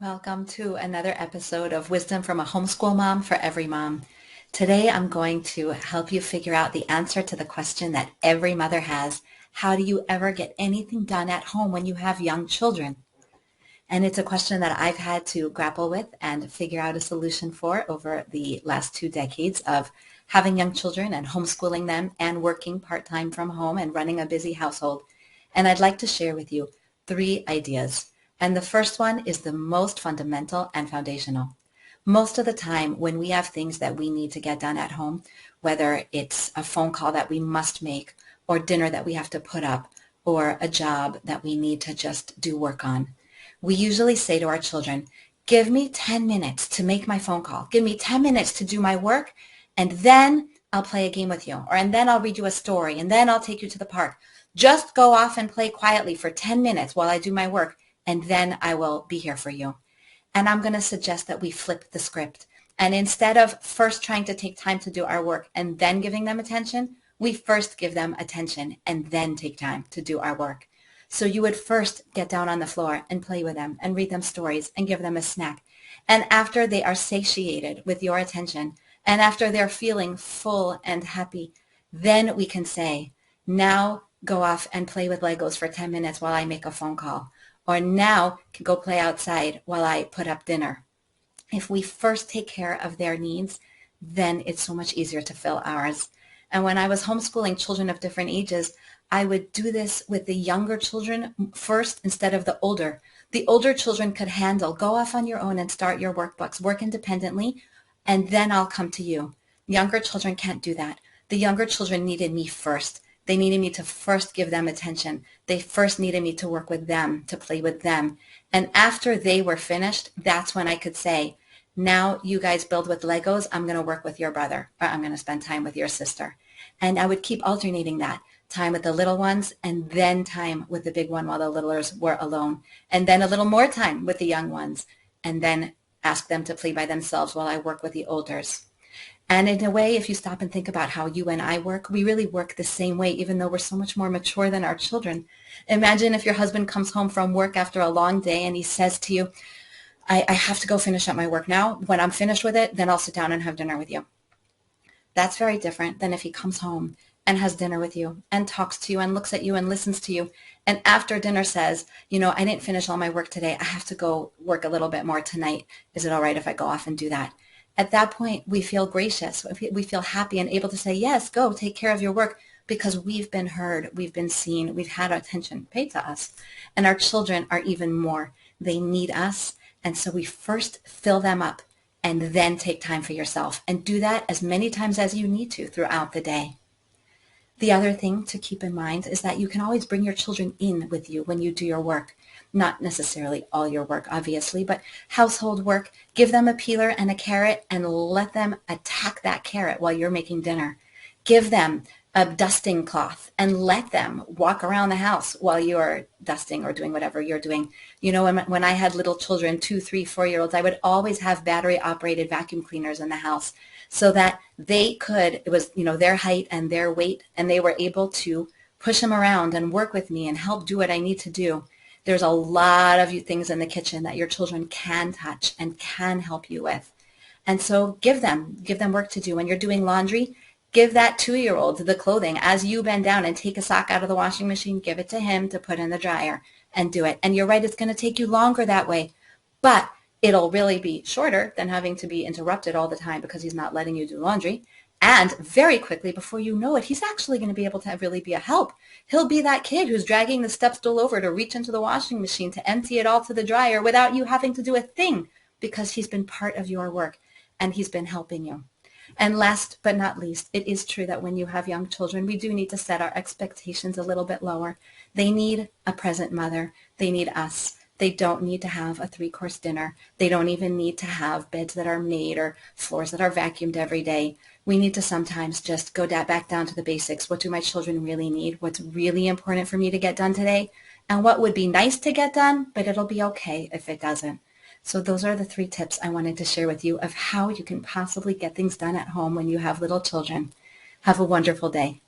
Welcome to another episode of Wisdom from a Homeschool Mom for Every Mom. Today I'm going to help you figure out the answer to the question that every mother has. How do you ever get anything done at home when you have young children? And it's a question that I've had to grapple with and figure out a solution for over the last 2 decades of having young children and homeschooling them and working part-time from home and running a busy household. And I'd like to share with you 3 ideas. And the first one is the most fundamental and foundational. Most of the time when we have things that we need to get done at home, whether it's a phone call that we must make or dinner that we have to put up or a job that we need to just do work on, we usually say to our children, give me 10 minutes to make my phone call. Give me 10 minutes to do my work, and then I'll play a game with you, and then I'll read you a story, and then I'll take you to the park. Just go off and play quietly for 10 minutes while I do my work, and then I will be here for you. And I'm going to suggest that we flip the script. And instead of first trying to take time to do our work and then giving them attention, we first give them attention and then take time to do our work. So you would first get down on the floor and play with them and read them stories and give them a snack. And after they are satiated with your attention and after they're feeling full and happy, then we can say, now go off and play with Legos for 10 minutes while I make a phone call. Or now can go play outside while I put up dinner. If we first take care of their needs, then it's so much easier to fill ours. And when I was homeschooling children of different ages, I would do this with the younger children first instead of the older. The older children could handle, go off on your own and start your workbooks, work independently, and then I'll come to you. Younger children can't do that. The younger children needed me first. They needed me to first give them attention. They first needed me to work with them, to play with them. And after they were finished, that's when I could say, now you guys build with Legos, I'm going to work with your brother, or I'm going to spend time with your sister. And I would keep alternating that, time with the little ones and then time with the big one while the littlers were alone. And then a little more time with the young ones and then ask them to play by themselves while I work with the olders. And in a way, if you stop and think about how you and I work, we really work the same way, even though we're so much more mature than our children. Imagine if your husband comes home from work after a long day and he says to you, I have to go finish up my work now. When I'm finished with it, then I'll sit down and have dinner with you. That's very different than if he comes home and has dinner with you and talks to you and looks at you and listens to you. And after dinner says, I didn't finish all my work today. I have to go work a little bit more tonight. Is it all right if I go off and do that? At that point, we feel gracious. We feel happy and able to say, yes, go take care of your work because we've been heard, we've been seen, we've had our attention paid to us. And our children are even more. They need us. And so we first fill them up and then take time for yourself and do that as many times as you need to throughout the day. The other thing to keep in mind is that you can always bring your children in with you when you do your work. Not necessarily all your work, obviously, but household work. Give them a peeler and a carrot and let them attack that carrot while you're making dinner. Give them a dusting cloth and let them walk around the house while you're dusting or doing whatever you're doing. When I had little children, 2, 3, 4-year-olds, I would always have battery-operated vacuum cleaners in the house so that they could, it was, their height and their weight, and they were able to push them around and work with me and help do what I need to do. There's a lot of things in the kitchen that your children can touch and can help you with. And so give them work to do. When you're doing laundry, give that 2-year-old the clothing. As you bend down and take a sock out of the washing machine, give it to him to put in the dryer and do it. And you're right, it's going to take you longer that way, but it'll really be shorter than having to be interrupted all the time because he's not letting you do laundry. And very quickly, before you know it, he's actually going to be able to really be a help. He'll be that kid who's dragging the step stool over to reach into the washing machine to empty it all to the dryer without you having to do a thing because he's been part of your work and he's been helping you. And last but not least, it is true that when you have young children, we do need to set our expectations a little bit lower. They need a present mother. They need us. They don't need to have a 3-course dinner. They don't even need to have beds that are made or floors that are vacuumed every day. We need to sometimes just go back down to the basics. What do my children really need? What's really important for me to get done today? And what would be nice to get done, but it'll be okay if it doesn't. So those are the 3 tips I wanted to share with you of how you can possibly get things done at home when you have little children. Have a wonderful day.